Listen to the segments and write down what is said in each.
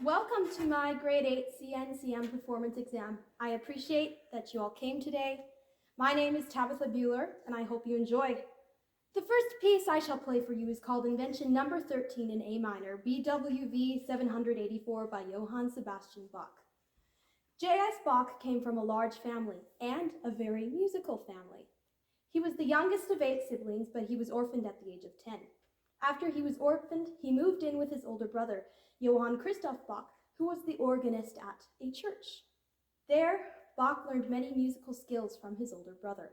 Welcome to my grade 8 CNCM performance exam. I appreciate that you all came today. My name is Tabatha Buhler, and I hope you enjoy. The first piece I shall play for you is called Invention number 13 in A minor, BWV 784 by Johann Sebastian Bach. J.S. Bach came from a large family and a very musical family. He was the youngest of 8 siblings, but he was orphaned at the age of 10. After he was orphaned, he moved in with his older brother, Johann Christoph Bach, who was the organist at a church. There, Bach learned many musical skills from his older brother.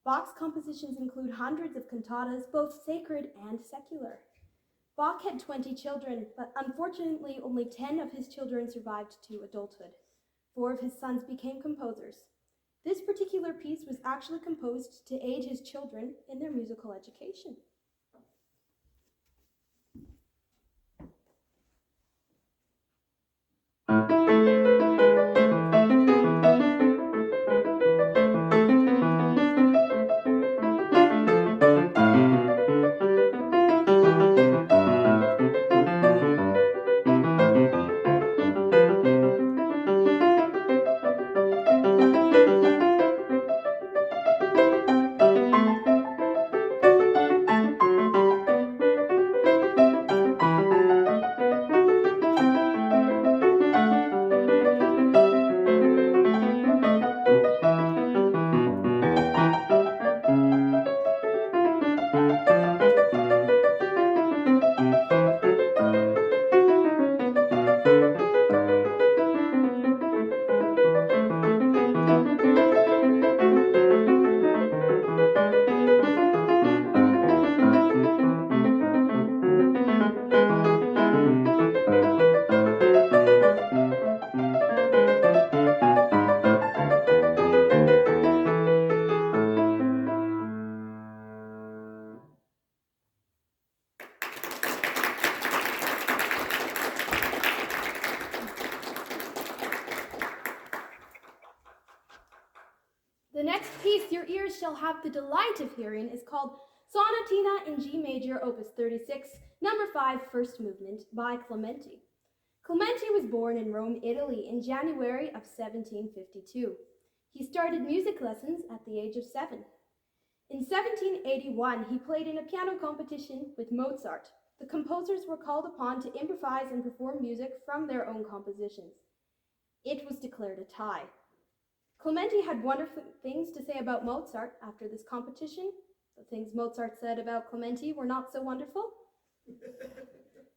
Bach's compositions include hundreds of cantatas, both sacred and secular. Bach had 20 children, but unfortunately only 10 of his children survived to adulthood. 4 of his sons became composers. This particular piece was actually composed to aid his children in their musical education. The next piece your ears shall have the delight of hearing is called Sonatina in G major, opus 36, number 5, first movement, by Clementi. Clementi was born in Rome, Italy in January of 1752. He started music lessons at the age of 7. In 1781, he played in a piano competition with Mozart. The composers were called upon to improvise and perform music from their own compositions. It was declared a tie. Clementi had wonderful things to say about Mozart after this competition. The things Mozart said about Clementi were not so wonderful.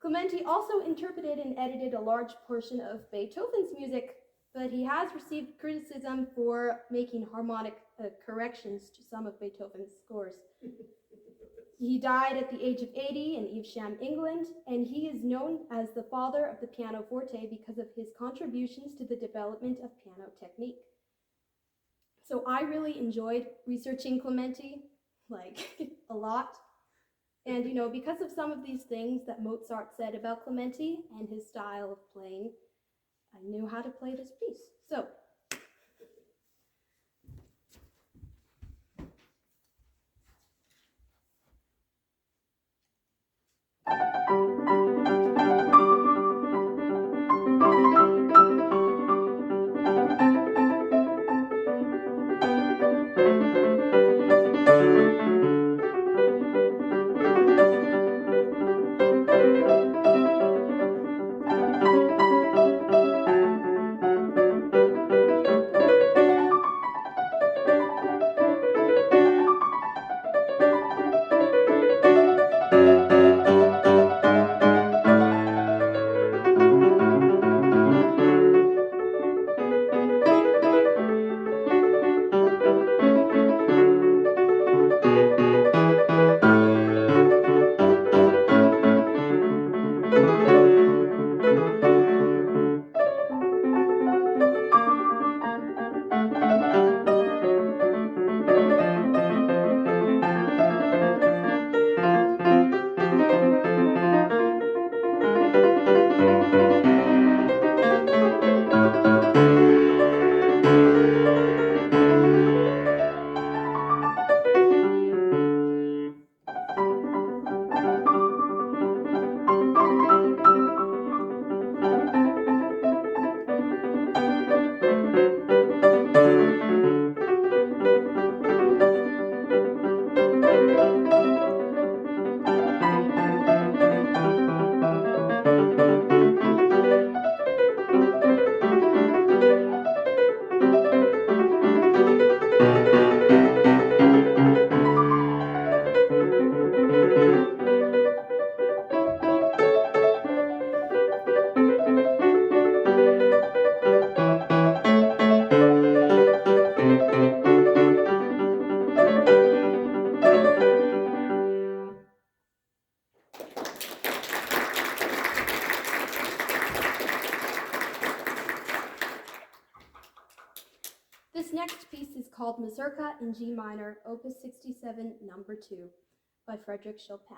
Clementi also interpreted and edited a large portion of Beethoven's music, but he has received criticism for making harmonic corrections to some of Beethoven's scores. He died at the age of 80 in Evesham, England, and he is known as the father of the pianoforte because of his contributions to the development of piano technique. So I really enjoyed researching Clementi, a lot. And, because of some of these things that Mozart said about Clementi and his style of playing, I knew how to play this piece. So, This next piece is called Mazurka in G minor, opus 67, number 2, by Frederick Chopin.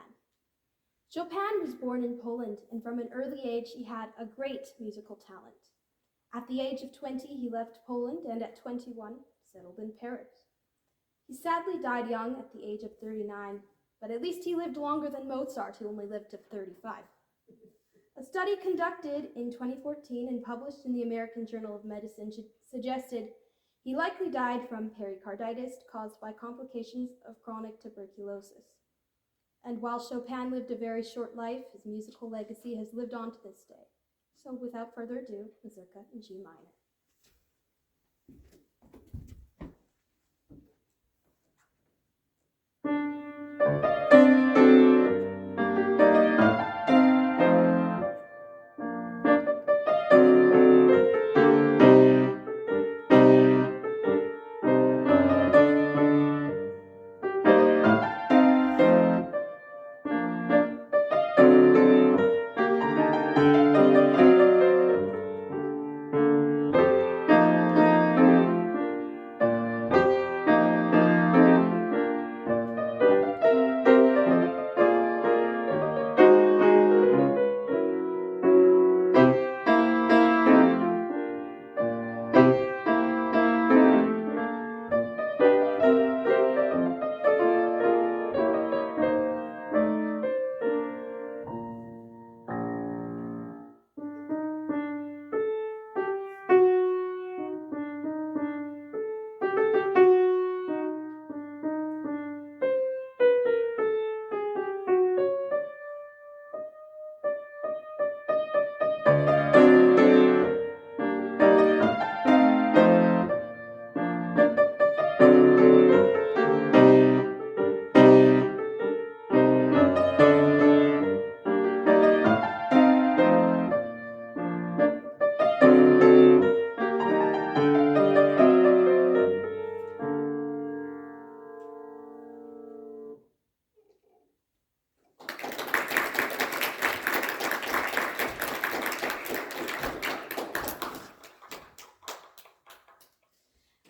Chopin was born in Poland, and from an early age he had a great musical talent. At the age of 20, he left Poland, and at 21, settled in Paris. He sadly died young at the age of 39, but at least he lived longer than Mozart, who only lived to 35. A study conducted in 2014 and published in the American Journal of Medicine suggested he likely died from pericarditis caused by complications of chronic tuberculosis. And while Chopin lived a very short life, his musical legacy has lived on to this day. So without further ado, Mazurka in G minor.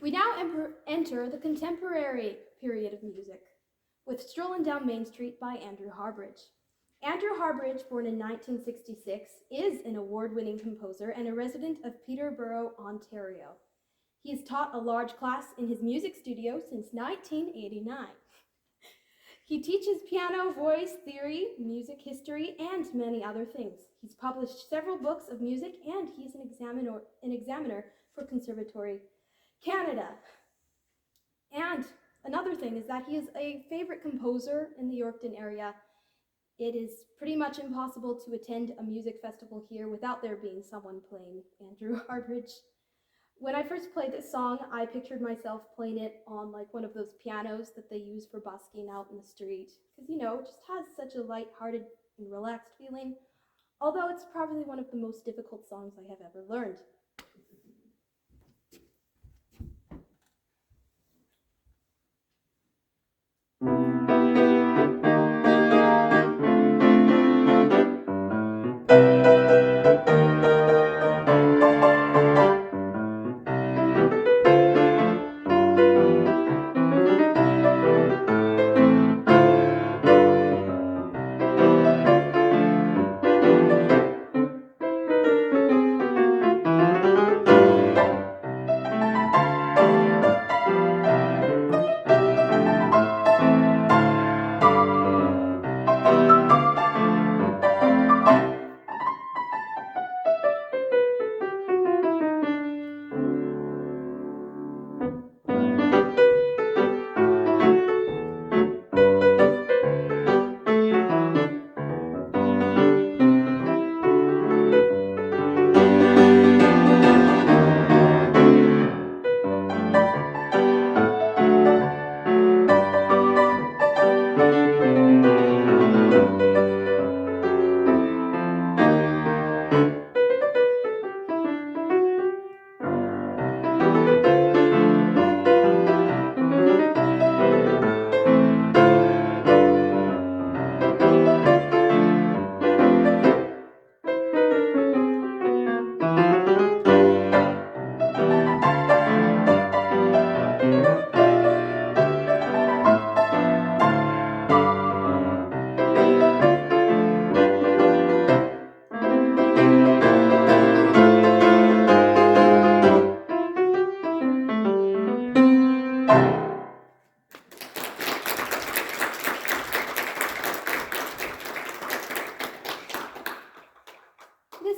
We now enter the contemporary period of music with Strollin' Down Main Street by Andrew Harbridge. Andrew Harbridge, born in 1966, is an award-winning composer and a resident of Peterborough, Ontario. He has taught a large class in his music studio since 1989. He teaches piano, voice, theory, music history, and many other things. He's published several books of music, and he's an examiner for Conservatory Canada. And another thing is that he is a favorite composer in the Yorkton area. It is pretty much impossible to attend a music festival here without there being someone playing Andrew Harbridge. When I first played this song, I pictured myself playing it on like one of those pianos that they use for busking out in the street. Because, it just has such a light-hearted and relaxed feeling. Although it's probably one of the most difficult songs I have ever learned.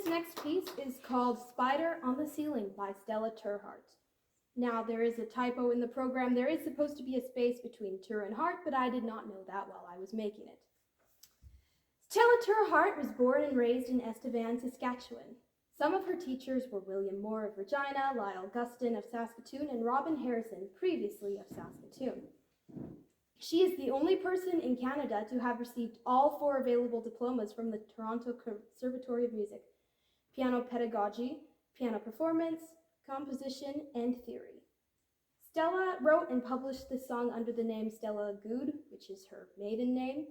This next piece is called Spider on the Ceiling by Stella Terhart. Now, there is a typo in the program. There is supposed to be a space between Tur and Hart, but I did not know that while I was making it. Stella Terhart was born and raised in Estevan, Saskatchewan. Some of her teachers were William Moore of Regina, Lyle Guston of Saskatoon, and Robin Harrison, previously of Saskatoon. She is the only person in Canada to have received all 4 available diplomas from the Toronto Conservatory of Music: piano pedagogy, piano performance, composition, and theory. Stella wrote and published this song under the name Stella Goud, which is her maiden name.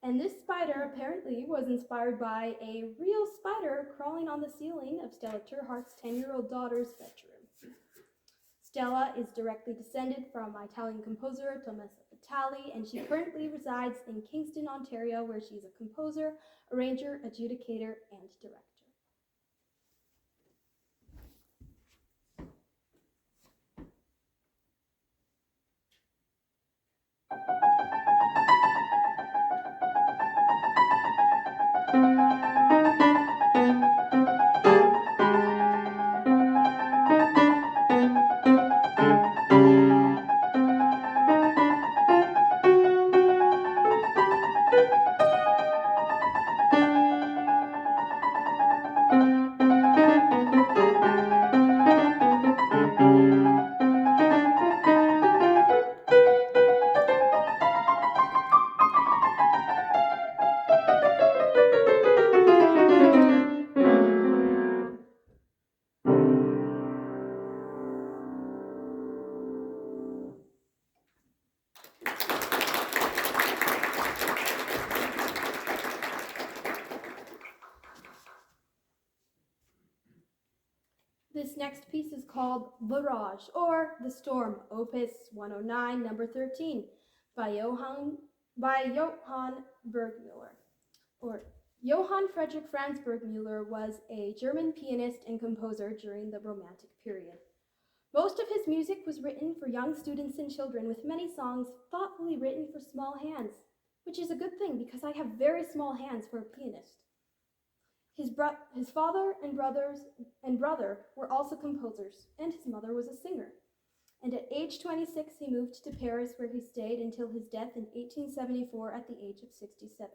And this spider apparently was inspired by a real spider crawling on the ceiling of Stella Terhart's 10-year-old daughter's bedroom. Stella is directly descended from Italian composer Tommaso Vitali, and she currently resides in Kingston, Ontario, where she's a composer, arranger, adjudicator, and director. This next piece is called Barrage, or The Storm, Opus 109, number 13, by Johann Burgmuller. Johann Friedrich Franz Burgmuller was a German pianist and composer during the Romantic period. Most of his music was written for young students and children, with many songs thoughtfully written for small hands, which is a good thing because I have very small hands for a pianist. His father and brother were also composers, and his mother was a singer. And at age 26, he moved to Paris, where he stayed until his death in 1874 at the age of 67.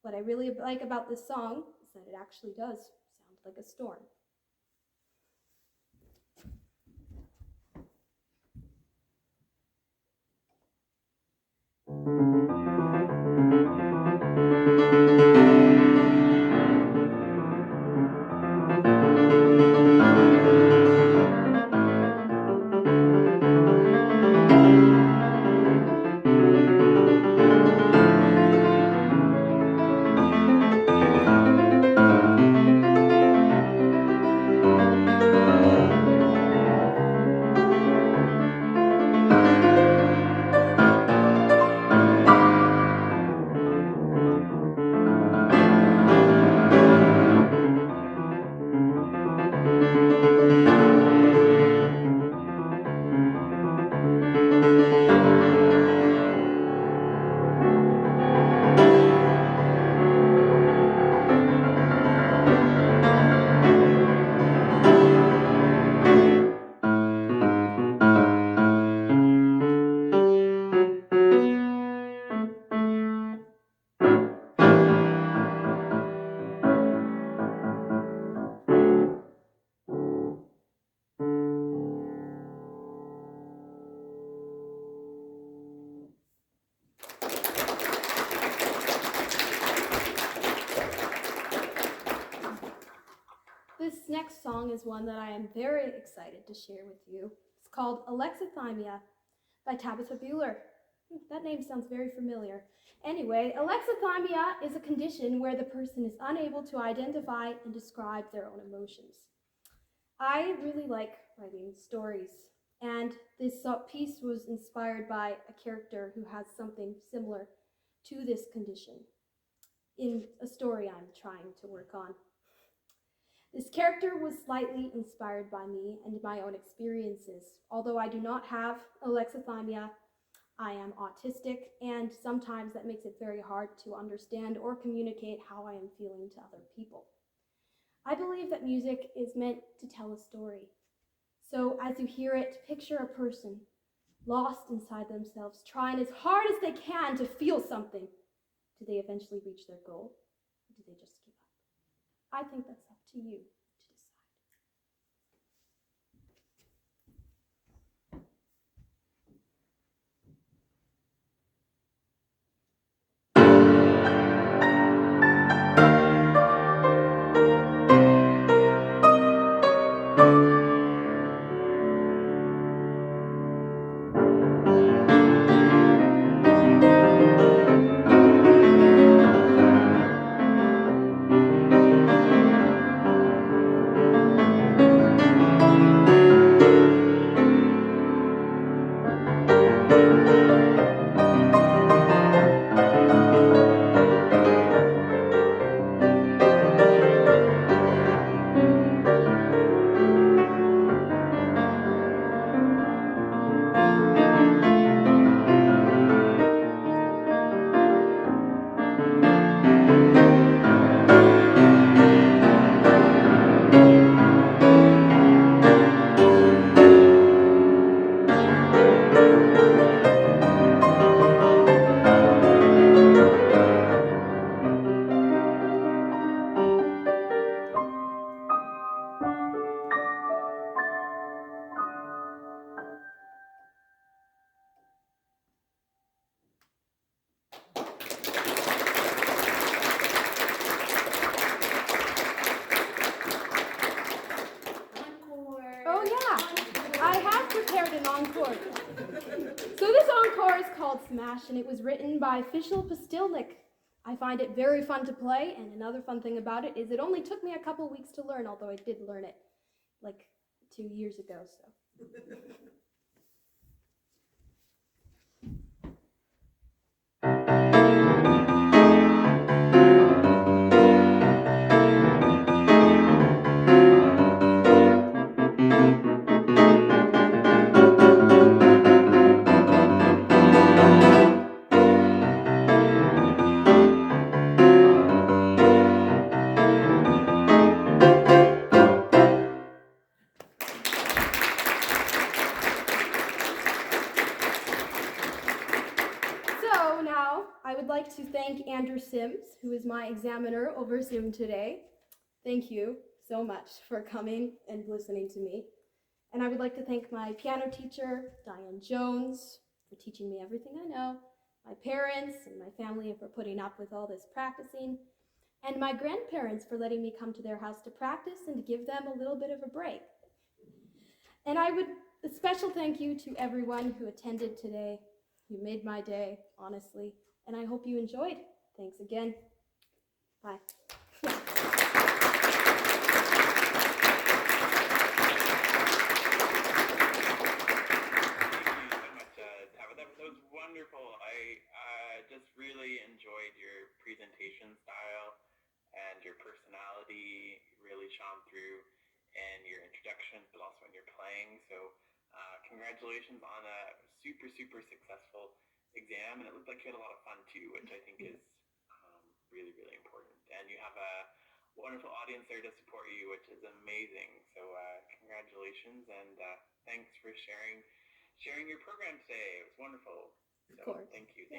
What I really like about this song is that it actually does sound like a storm. This next song is one that I am very excited to share with you. It's called Alexithymia by Tabatha Buhler. That name sounds very familiar. Anyway, alexithymia is a condition where the person is unable to identify and describe their own emotions. I really like writing stories, and this piece was inspired by a character who has something similar to this condition in a story I'm trying to work on. This character was slightly inspired by me and my own experiences. Although I do not have alexithymia, I am autistic, and sometimes that makes it very hard to understand or communicate how I am feeling to other people. I believe that music is meant to tell a story. So as you hear it, picture a person lost inside themselves, trying as hard as they can to feel something. Do they eventually reach their goal? Or do they just give up? I think that's up to you to decide. Oh yeah, I have prepared an encore. So this encore is called Smash, and it was written by Fishel Pustilnik. I find it very fun to play, and another fun thing about it is it only took me a couple weeks to learn, although I did learn it like 2 years ago, so. So now I would like to thank Andrew Sims, who is my examiner over Zoom today. Thank you so much for coming and listening to me. And I would like to thank my piano teacher, Diane Jones, for teaching me everything I know, my parents and my family for putting up with all this practicing, and my grandparents for letting me come to their house to practice and to give them a little bit of a break. And a special thank you to everyone who attended today. You made my day, honestly, and I hope you enjoyed. Thanks again. Bye. That was wonderful. I just really enjoyed your presentation style and your personality really shone through in your introduction, but also in your playing. So congratulations on a super, super successful exam. And it looked like you had a lot of fun too, which I think is really, really important. And you have a wonderful audience there to support you, which is amazing. So congratulations and thanks for sharing your program today. It was wonderful. So Of course. thank you.